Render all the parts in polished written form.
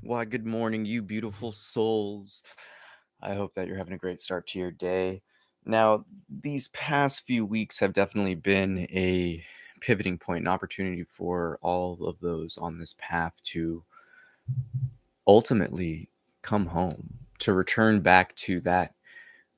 Why, good morning, you beautiful souls. I hope that you're having a great start to your day. Now, these past few weeks have definitely been a pivoting point, an opportunity for all of those on this path to ultimately come home, to return back to that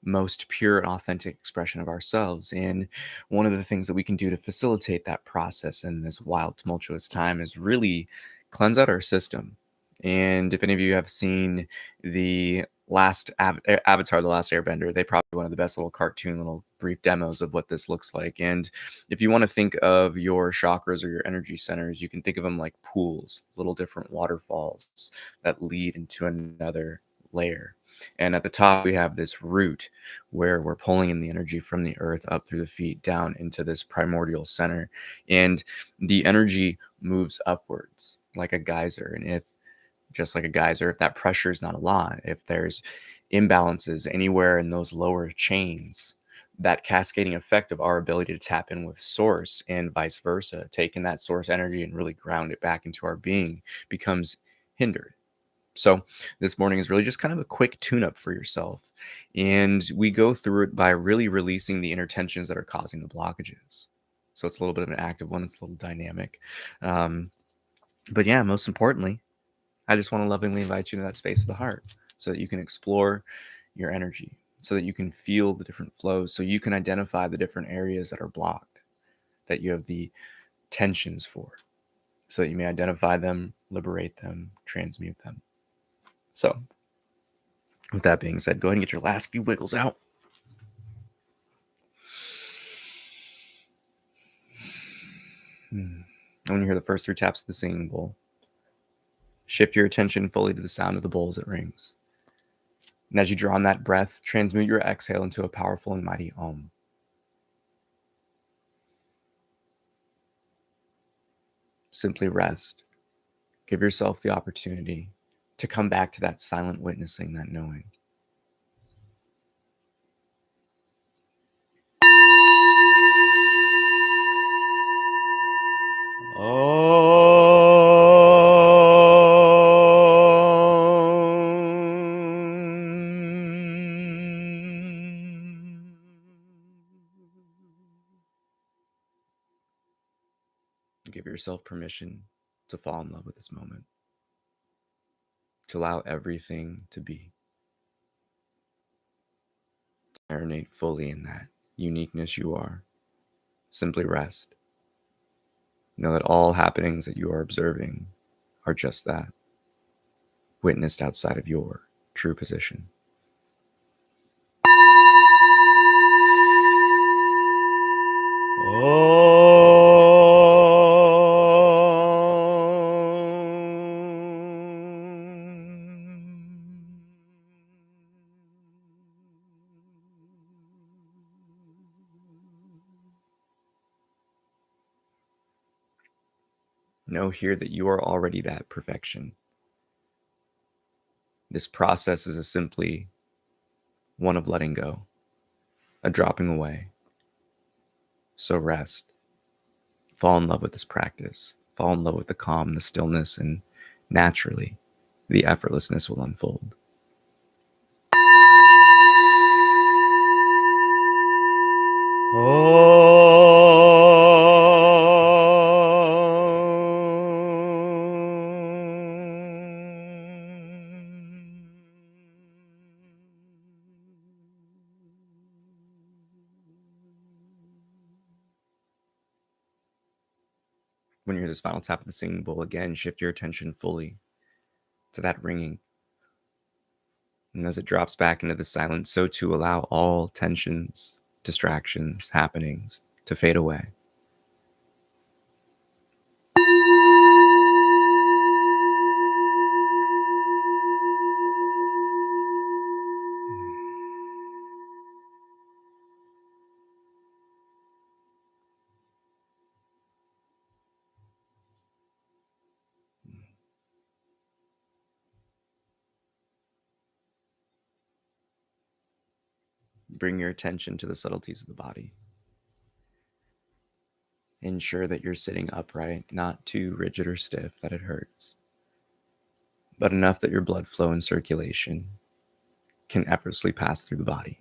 most pure and authentic expression of ourselves. And one of the things that we can do to facilitate that process in this wild, tumultuous time is really cleanse out our system. And if any of you have seen the last Avatar, The Last Airbender, they probably one of the best little cartoon, little brief demos of what this looks like. And if you want to think of your chakras or your energy centers, you can think of them like pools, little different waterfalls that lead into another layer. And at the top, we have this root where we're pulling in the energy from the earth up through the feet down into this primordial center. And the energy moves upwards like a geyser. And if, just like a geyser, if that pressure is not a lot, if there's imbalances anywhere in those lower chains, that cascading effect of our ability to tap in with source and vice versa, taking that source energy and really ground it back into our being, becomes hindered. So this morning is really just kind of a quick tune-up for yourself. And we go through it by really releasing the inner tensions that are causing the blockages. So it's a little bit of an active one. It's a little dynamic. But yeah, most importantly, I just want to lovingly invite you to that space of the heart so that you can explore your energy, so that you can feel the different flows, so you can identify the different areas that are blocked, that you have the tensions for, so that you may identify them, liberate them, transmute them. So with that being said, go ahead and get your last few wiggles out. And when you hear the first 3 taps of the singing bowl, shift your attention fully to the sound of the bowl as it rings. And as you draw on that breath, transmute your exhale into a powerful and mighty Om. Simply rest. Give yourself the opportunity to come back to that silent witnessing, that knowing. Give yourself permission to fall in love with this moment, to allow everything to be, to marinate fully in that uniqueness you are. Simply rest. Know that all happenings that you are observing are just that, witnessed outside of your true position. Know here that you are already that perfection. This process is simply one of letting go, a dropping away. So rest. Fall in love with this practice. Fall in love with the calm, the stillness, and naturally, the effortlessness will unfold. When you hear this final tap of the singing bowl, again, shift your attention fully to that ringing. And as it drops back into the silence, so too allow all tensions, distractions, happenings to fade away. Bring your attention to the subtleties of the body. Ensure that you're sitting upright, not too rigid or stiff that it hurts. but enough that your blood flow and circulation can effortlessly pass through the body.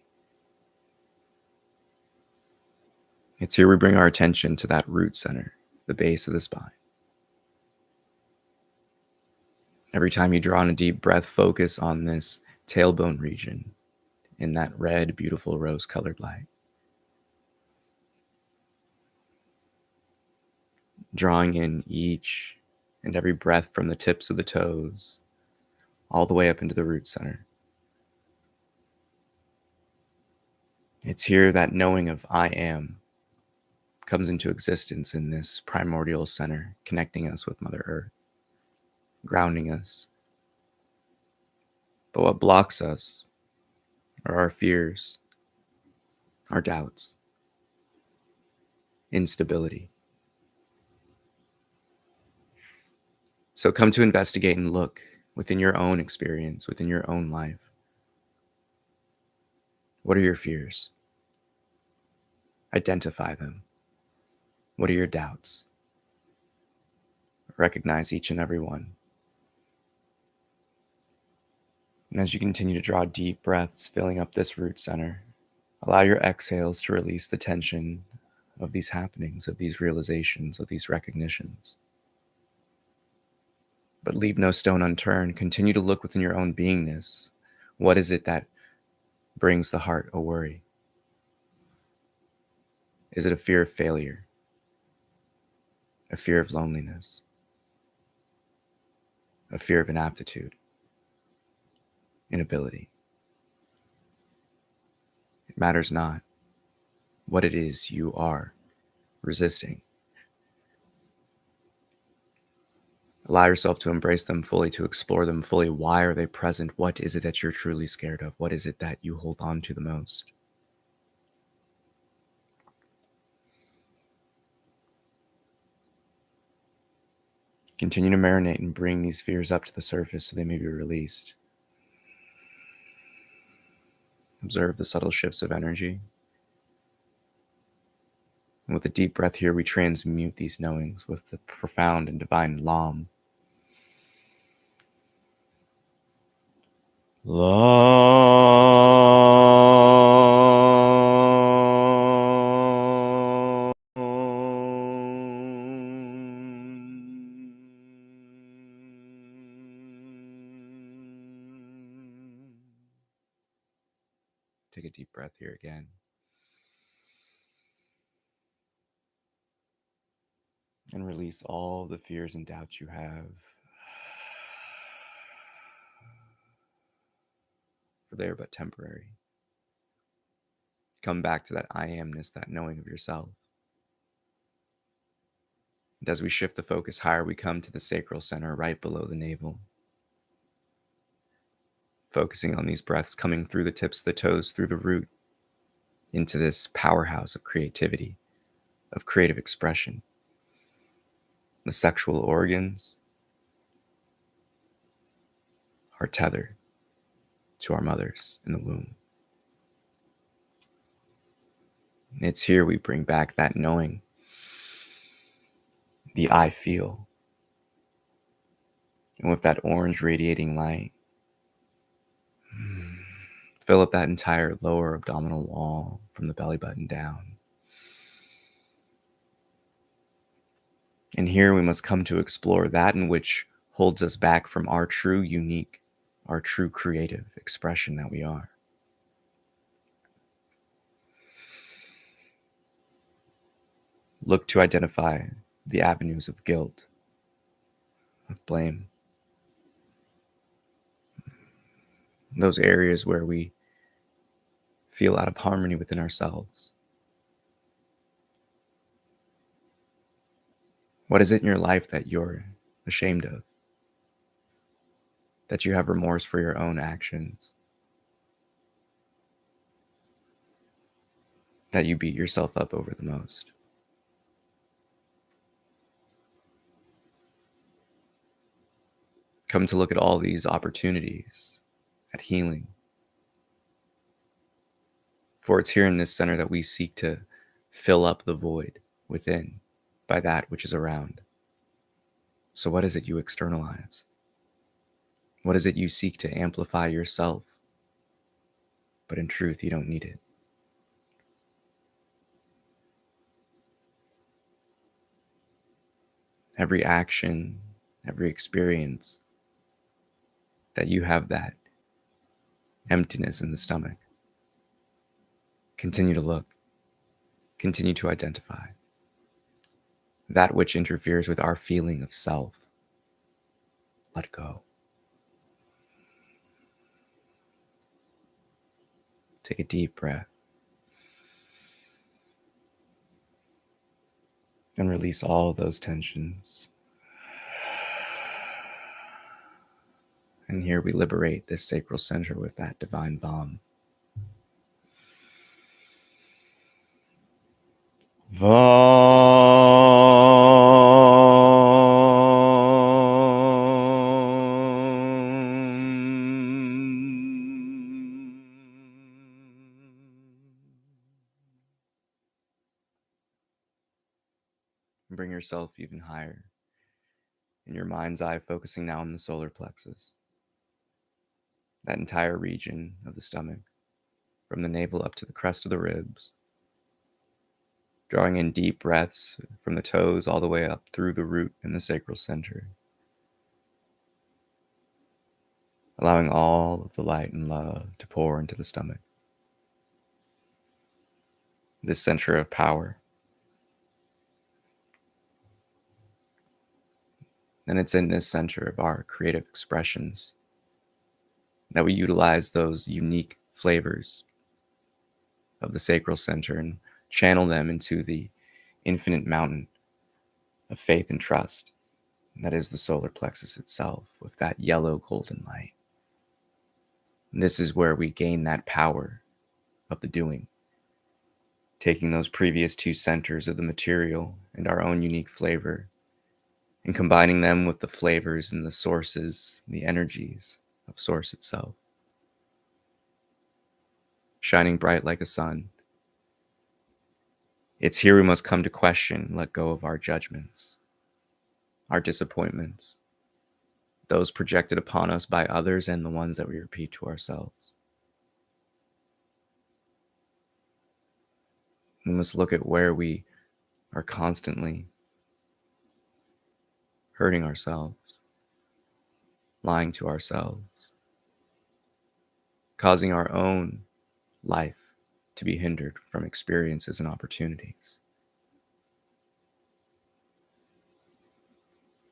It's here we bring our attention to that root center, the base of the spine. Every time you draw in a deep breath, focus on this tailbone region in that red, beautiful rose-colored light. Drawing in each and every breath from the tips of the toes all the way up into the root center. It's here that knowing of I am comes into existence in this primordial center, connecting us with Mother Earth, grounding us. But what blocks us are our fears, our doubts, instability. So come to investigate and look within your own experience, within your own life. What are your fears? Identify them. What are your doubts? Recognize each and every one. And as you continue to draw deep breaths, filling up this root center, allow your exhales to release the tension of these happenings, of these realizations, of these recognitions. But leave no stone unturned. Continue to look within your own beingness. What is it that brings the heart a worry? Is it a fear of failure? A fear of loneliness? A fear of inaptitude? Inability? It matters not what it is you are resisting. Allow yourself to embrace them fully, to explore them fully. Why are they present? What is it that you're truly scared of? What is it that you hold on to the most? Continue to marinate and bring these fears up to the surface so they may be released. Observe the subtle shifts of energy. And with a deep breath here, we transmute these knowings with the profound and divine Lam. Take a deep breath here again. And release all the fears and doubts you have. For they are but temporary. Come back to that I amness, that knowing of yourself. And as we shift the focus higher, we come to the sacral center right below the navel. Focusing on these breaths coming through the tips of the toes, through the root, into this powerhouse of creativity, of creative expression. The sexual organs are tethered to our mothers in the womb. And it's here we bring back that knowing, the I feel. And with that orange radiating light, fill up that entire lower abdominal wall from the belly button down. And here we must come to explore that in which holds us back from our true unique, our true creative expression that we are. Look to identify the avenues of guilt, of blame, those areas where we feel out of harmony within ourselves. What is it in your life that you're ashamed of? That you have remorse for your own actions? That you beat yourself up over the most? Come to look at all these opportunities at healing. For it's here in this center that we seek to fill up the void within by that which is around. So what is it you externalize? What is it you seek to amplify yourself, but in truth, you don't need it? Every action, every experience that you have that emptiness in the stomach, continue to look, continue to identify that which interferes with our feeling of self. Let go. Take a deep breath and release all those tensions. And here we liberate this sacral center with that divine balm. Bring yourself even higher. In your mind's eye, focusing now on the solar plexus. That entire region of the stomach, from the navel up to the crest of the ribs. Drawing in deep breaths from the toes all the way up through the root and the sacral center. Allowing all of the light and love to pour into the stomach. This center of power. And it's in this center of our creative expressions that we utilize those unique flavors of the sacral center and channel them into the infinite mountain of faith and trust that is the solar plexus itself, with that yellow golden light. And this is where we gain that power of the doing, taking those previous two centers of the material and our own unique flavor and combining them with the flavors and the sources, the energies of Source itself, shining bright like a sun. It's here we must come to question, let go of our judgments, our disappointments, those projected upon us by others and the ones that we repeat to ourselves. We must look at where we are constantly hurting ourselves, lying to ourselves, causing our own life to be hindered from experiences and opportunities.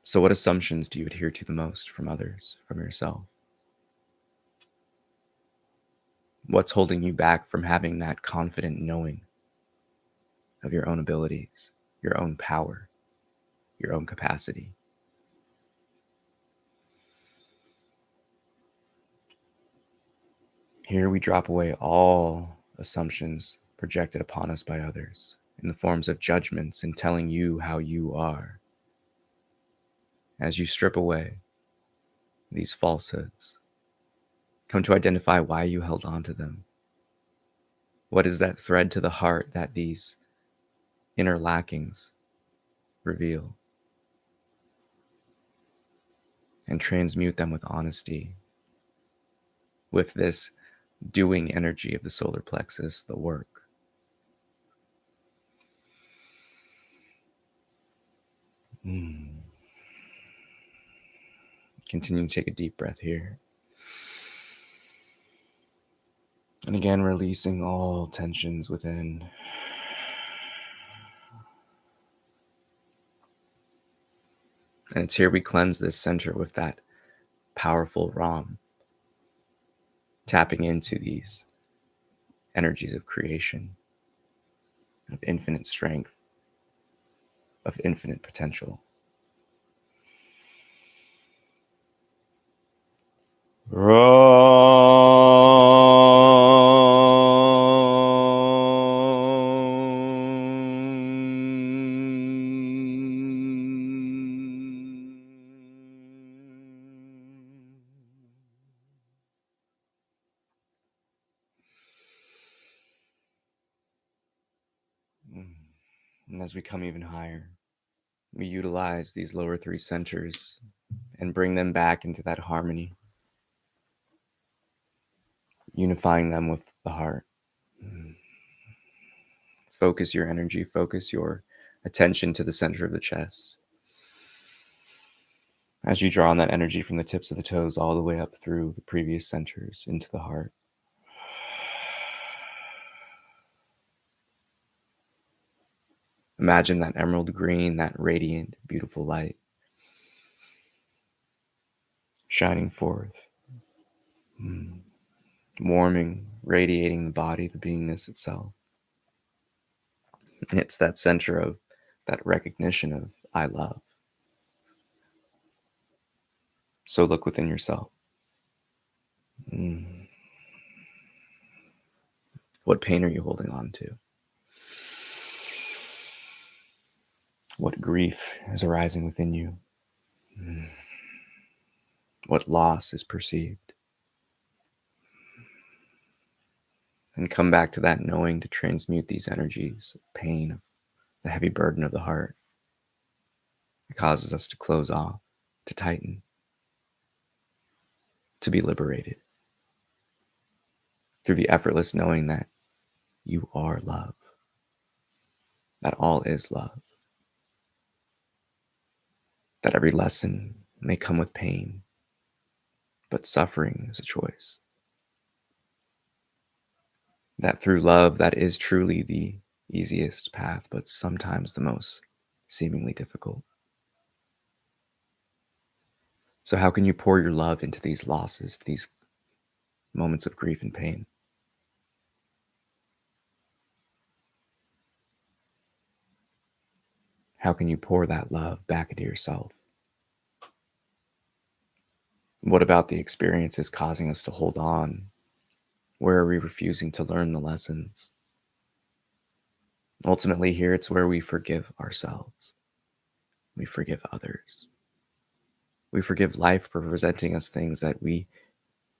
So what assumptions do you adhere to the most from others, from yourself? What's holding you back from having that confident knowing of your own abilities, your own power, your own capacity? Here we drop away all assumptions projected upon us by others in the forms of judgments and telling you how you are. As you strip away these falsehoods, come to identify why you held on to them. What is that thread to the heart that these inner lackings reveal? And transmute them with honesty, with this doing energy of the solar plexus, the work. Continue to take a deep breath here. And again, releasing all tensions within. And it's here we cleanse this center with that powerful Ram, tapping into these energies of creation, of infinite strength, of infinite potential. And as we come even higher, we utilize these lower three centers and bring them back into that harmony unifying them with the heart. Focus your energy, focus your attention to the center of the chest. As you draw on that energy from the tips of the toes all the way up through the previous centers into the heart. Imagine that emerald green, that radiant, beautiful light shining forth, warming, radiating the body, the beingness itself. And it's that center of that recognition of I love. So look within yourself. What pain are you holding on to? What grief is arising within you? What loss is perceived? And come back to that knowing to transmute these energies of pain, of the heavy burden of the heart. It causes us to close off, to tighten, to be liberated through the effortless knowing that you are love, that all is love, that every lesson may come with pain, but suffering is a choice. That through love, that is truly the easiest path, but sometimes the most seemingly difficult. So how can you pour your love into these losses, these moments of grief and pain? How can you pour that love back into yourself? What about the experiences causing us to hold on? Where are we refusing to learn the lessons? Ultimately, here it's where we forgive ourselves. We forgive others. We forgive life for presenting us things that we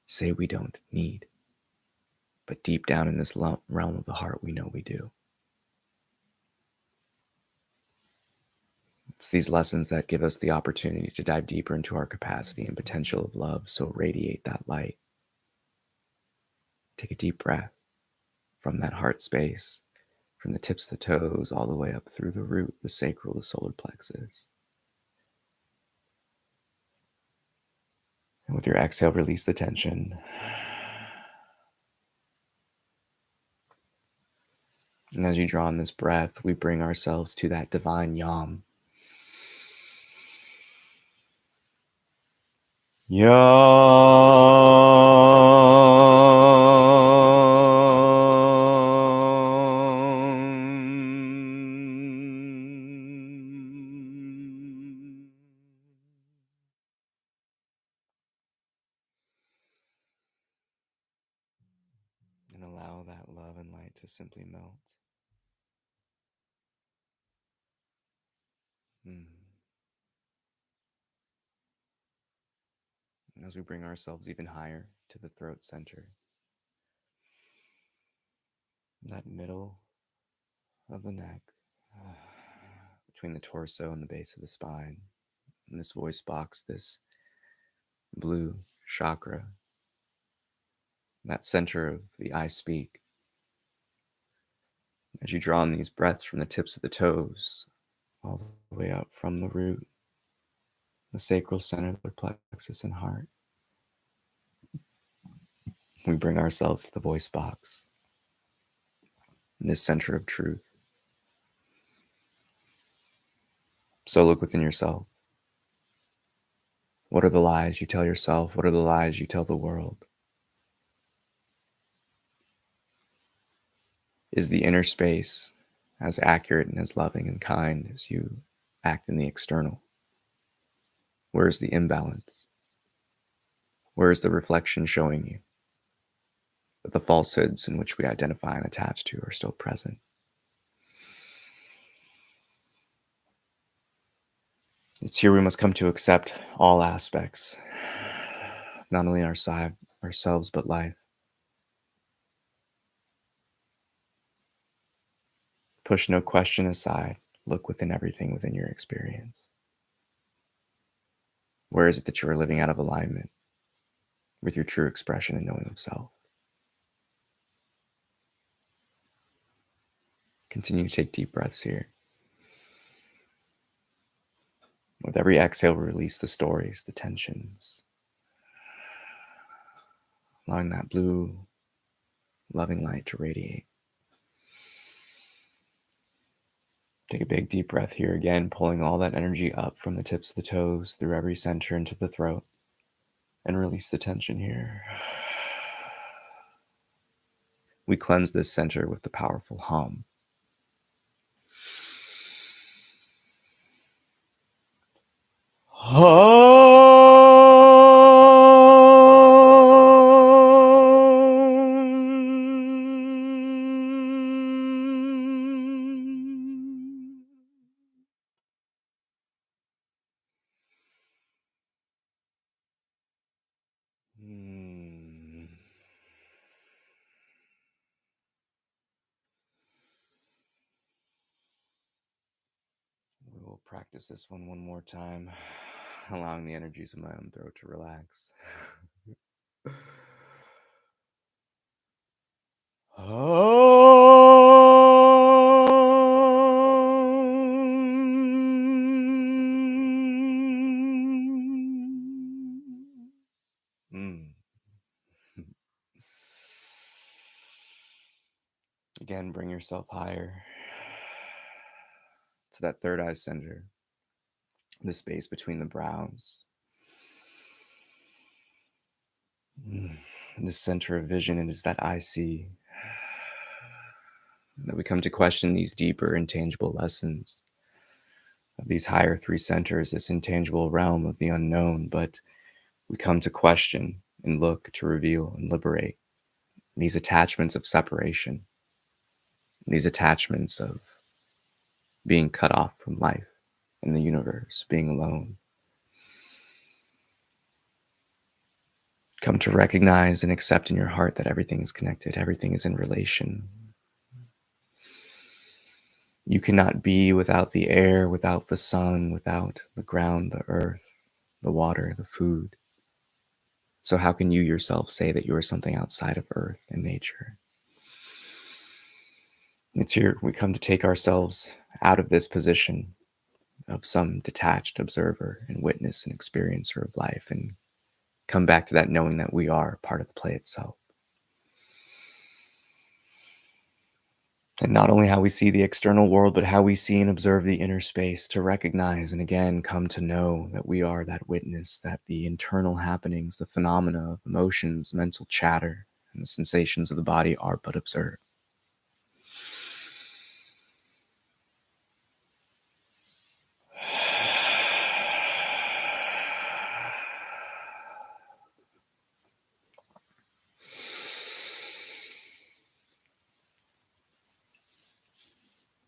say we don't need. But deep down in this realm of the heart, we know we do. It's these lessons that give us the opportunity to dive deeper into our capacity and potential of love, so radiate that light. Take a deep breath from that heart space, from the tips of the toes all the way up through the root, the sacral, the solar plexus. And with your exhale, release the tension. And as you draw in this breath, we bring ourselves to that divine yam. And allow that love and light to simply melt. As we bring ourselves even higher to the throat center, that middle of the neck, between the torso and the base of the spine, and this voice box, this blue chakra, that center of the I speak. As you draw in these breaths from the tips of the toes, all the way up from the root, the sacral center, the plexus and heart, we bring ourselves to the voice box, this center of truth. So look within yourself. What are the lies you tell yourself? What are the lies you tell the world? Is the inner space as accurate and as loving and kind as you act in the external? Where is the imbalance? Where is the reflection showing you that the falsehoods in which we identify and attach to are still present? It's here we must come to accept all aspects, not only ourselves, but life. Push no question aside. Look within everything within your experience. Where is it that you are living out of alignment with your true expression and knowing of self? Continue to take deep breaths here. With every exhale, release the stories, the tensions, allowing that blue, loving light to radiate. Take a big deep breath here again, pulling all that energy up from the tips of the toes through every center into the throat, and release the tension here. We cleanse this center with the powerful hum. We will practice this one more time, allowing the energies of my own throat to relax. Again, bring yourself higher to that third eye center, the space between the brows. The center of vision, it is that I see. That we come to question these deeper, intangible lessons of these higher three centers, this intangible realm of the unknown, but we come to question and look to reveal and liberate these attachments of separation, these attachments of being cut off from life and the universe, being alone. Come to recognize and accept in your heart that everything is connected, everything is in relation. You cannot be without the air, without the sun, without the ground, the earth, the water, the food. So how can you yourself say that you are something outside of earth and nature? It's here we come to take ourselves out of this position of some detached observer and witness and experiencer of life and come back to that knowing that we are part of the play itself. And not only how we see the external world, but how we see and observe the inner space, to recognize and again come to know that we are that witness, that the internal happenings, the phenomena of emotions, mental chatter, and the sensations of the body are but observed.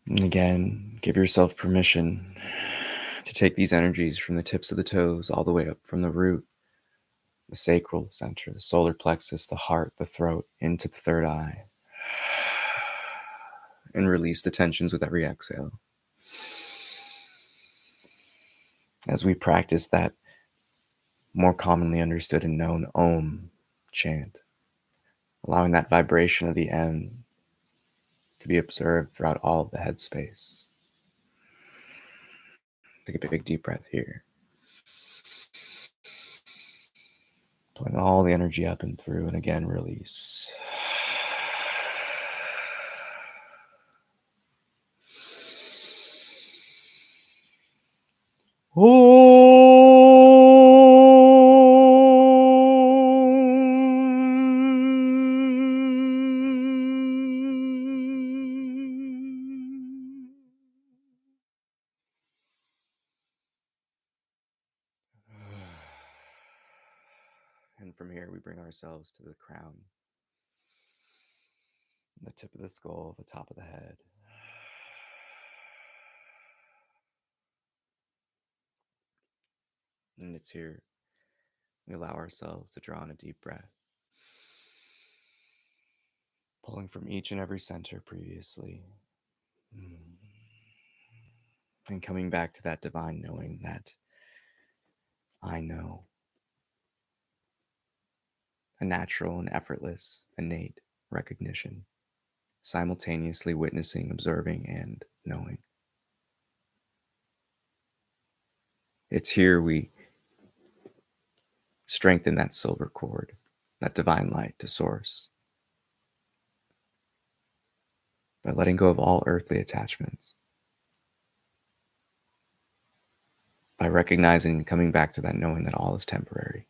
And again, give yourself permission to take these energies from the tips of the toes all the way up from the root, the sacral center, the solar plexus, the heart, the throat, into the third eye. And release the tensions with every exhale. As we practice that more commonly understood and known Om chant, allowing that vibration of the M to be observed throughout all of the headspace. Take a big deep breath here. Pulling all the energy up and through, and again, release. And from here, we bring ourselves to the crown, the tip of the skull, the top of the head. And it's here we allow ourselves to draw in a deep breath, pulling from each and every center previously, and coming back to that divine knowing that I know, a natural and effortless, innate recognition simultaneously witnessing, observing, and knowing. It's here we strengthen that silver cord, that divine light to source, by letting go of all earthly attachments, by recognizing and coming back to that knowing that all is temporary,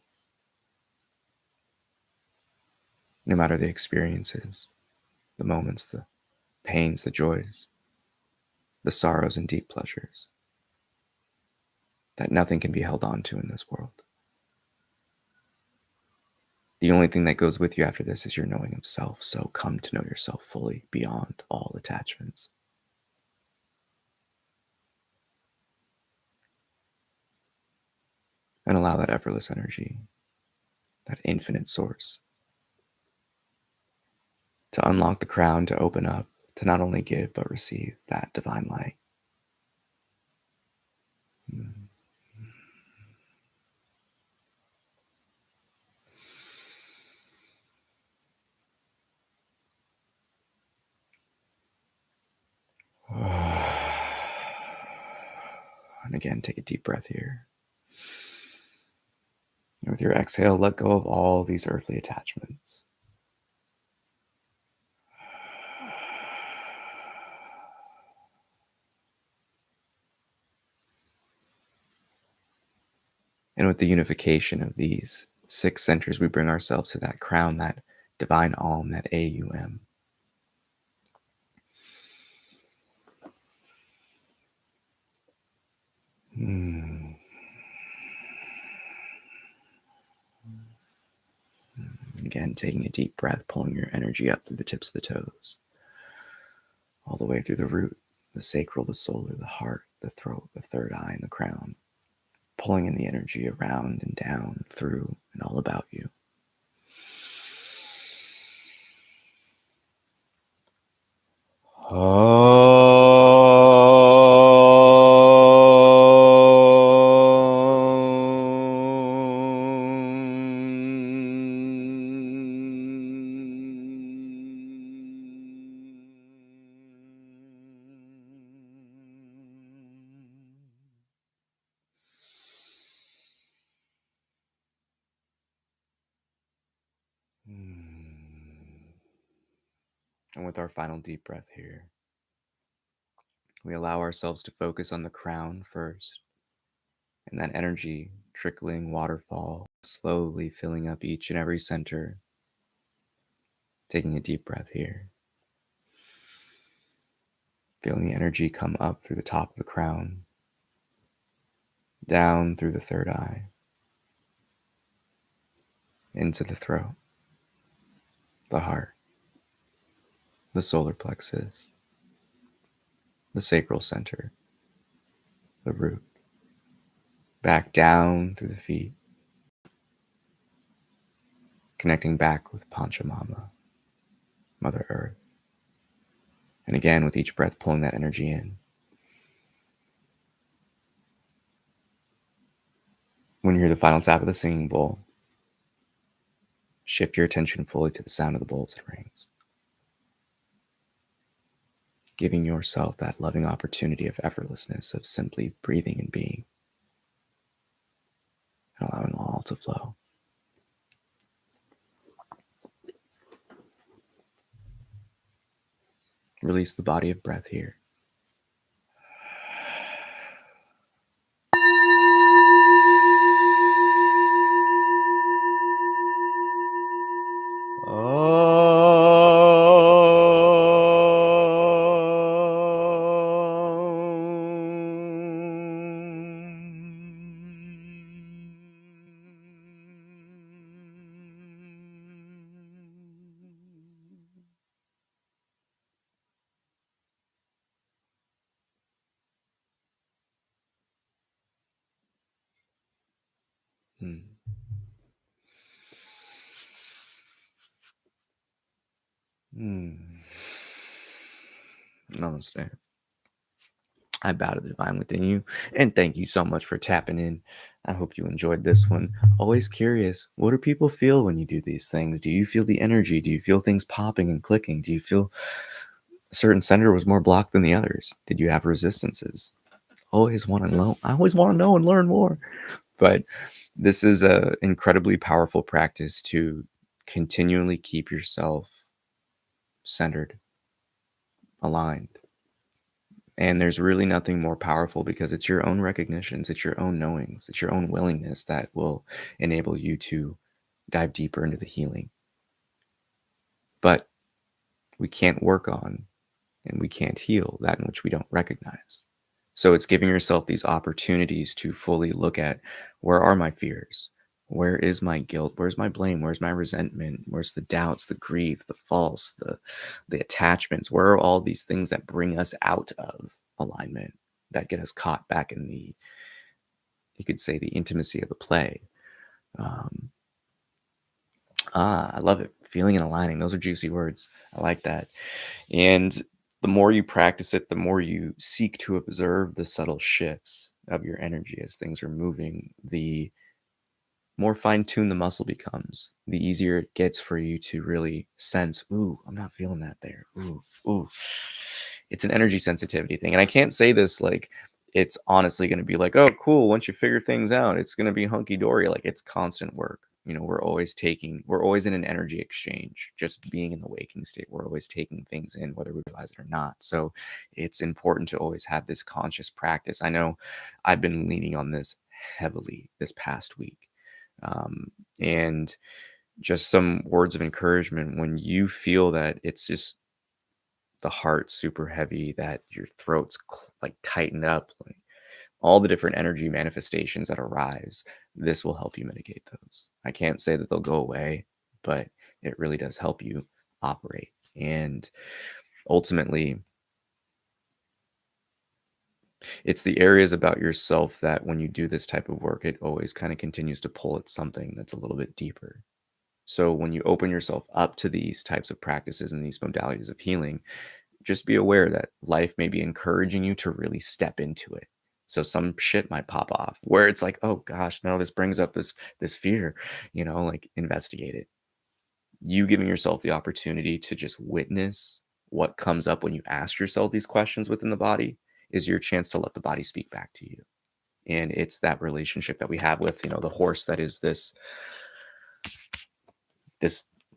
no matter the experiences, the moments, the pains, the joys, the sorrows and deep pleasures, that nothing can be held on to in this world. The only thing that goes with you after this is your knowing of self, so come to know yourself fully beyond all attachments. And allow that effortless energy, that infinite source, to unlock the crown, to open up, to not only give, but receive that divine light. And again, take a deep breath here. And with your exhale, let go of all these earthly attachments. And with the unification of these 6 centers, we bring ourselves to that crown, that divine Om, that AUM. Again, taking a deep breath, pulling your energy up through the tips of the toes, all the way through the root, the sacral, the solar, the heart, the throat, the third eye, and the crown, pulling in the energy around and down, through, and all about you. And with our final deep breath here, we allow ourselves to focus on the crown first, and that energy trickling waterfall, slowly filling up each and every center. Taking a deep breath here, feeling the energy come up through the top of the crown, down through the third eye, into the throat, the heart, the solar plexus, the sacral center, the root, back down through the feet, connecting back with Panchamama, Mother Earth. And again, with each breath, pulling that energy in. When you hear the final tap of the singing bowl, shift your attention fully to the sound of the bowl as it rings, giving yourself that loving opportunity of effortlessness, of simply breathing and being, and allowing all to flow. Release the body of breath here. Namaste. I bow to the divine within you, and thank you so much for tapping in. I hope you enjoyed this one. Always curious, what do people feel when you do these things? Do you feel the energy? Do you feel things popping and clicking? Do you feel a certain center was more blocked than the others? Did you have resistances? Always want to know. I always want to know and learn more. But this is a incredibly powerful practice to continually keep yourself centered, aligned. And there's really nothing more powerful because it's your own recognitions, it's your own knowings, it's your own willingness that will enable you to dive deeper into the healing. But we can't work on and we can't heal that in which we don't recognize. So it's giving yourself these opportunities to fully look at, where are my fears? Where is my guilt? Where's my blame? Where's my resentment? Where's the doubts, the grief, the false, the attachments? Where are all these things that bring us out of alignment, that get us caught back in the, you could say, the intimacy of the play? I love it. Feeling and aligning. Those are juicy words. I like that. And the more you practice it, the more you seek to observe the subtle shifts of your energy as things are moving, the more fine-tuned the muscle becomes, the easier it gets for you to really sense, ooh, I'm not feeling that there. Ooh. It's an energy sensitivity thing. And I can't say this like it's honestly going to be like, oh, cool, once you figure things out, it's going to be hunky-dory. Like, it's constant work. We're always in an energy exchange. Just being in the waking state, we're always taking things in, whether we realize it or not. So it's important to always have this conscious practice. I know I've been leaning on this heavily this past week. And just some words of encouragement when you feel that it's just the heart super heavy, that your throat's like tightened up, like all the different energy manifestations that arise, this will help you mitigate those. I can't say that they'll go away, but it really does help you operate. And ultimately, it's the areas about yourself that when you do this type of work, it always kind of continues to pull at something that's a little bit deeper. So when you open yourself up to these types of practices and these modalities of healing, just be aware that life may be encouraging you to really step into it. So some shit might pop off where it's like, oh gosh, no, this brings up this fear, like investigate it. You giving yourself the opportunity to just witness what comes up when you ask yourself these questions within the body is your chance to let the body speak back to you. And it's that relationship that we have with, the horse that is this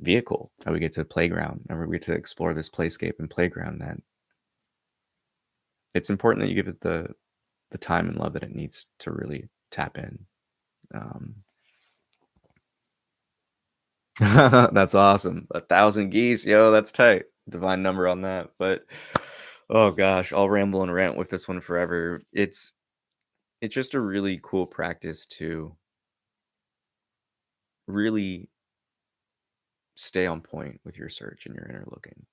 vehicle that we get to playground and we get to explore this playscape and playground, that it's important that you give it the time and love that it needs to really tap in. That's awesome. 1,000 geese, yo, that's tight. Divine number on that. But oh gosh, I'll ramble and rant with this one forever. It's just a really cool practice to really stay on point with your search and your inner looking.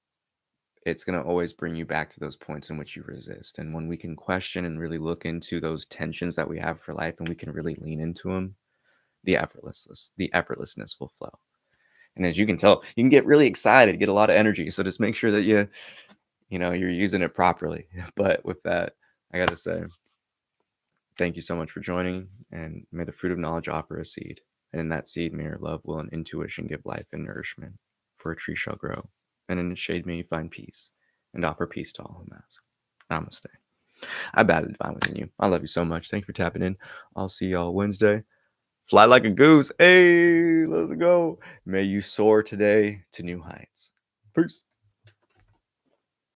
It's going to always bring you back to those points in which you resist. And when we can question and really look into those tensions that we have for life and we can really lean into them, the effortlessness will flow. And as you can tell, you can get really excited, get a lot of energy. So just make sure that you're using it properly. But with that, I got to say, thank you so much for joining, and may the fruit of knowledge offer a seed. And in that seed, may your love, will, and intuition give life and nourishment. For a tree shall grow, and in its shade may you find peace, and offer peace to all whom ask. Namaste. I bow the divine within you. I love you so much. Thank you for tapping in. I'll see y'all Wednesday. Fly like a goose. Hey, let's go. May you soar today to new heights. Peace.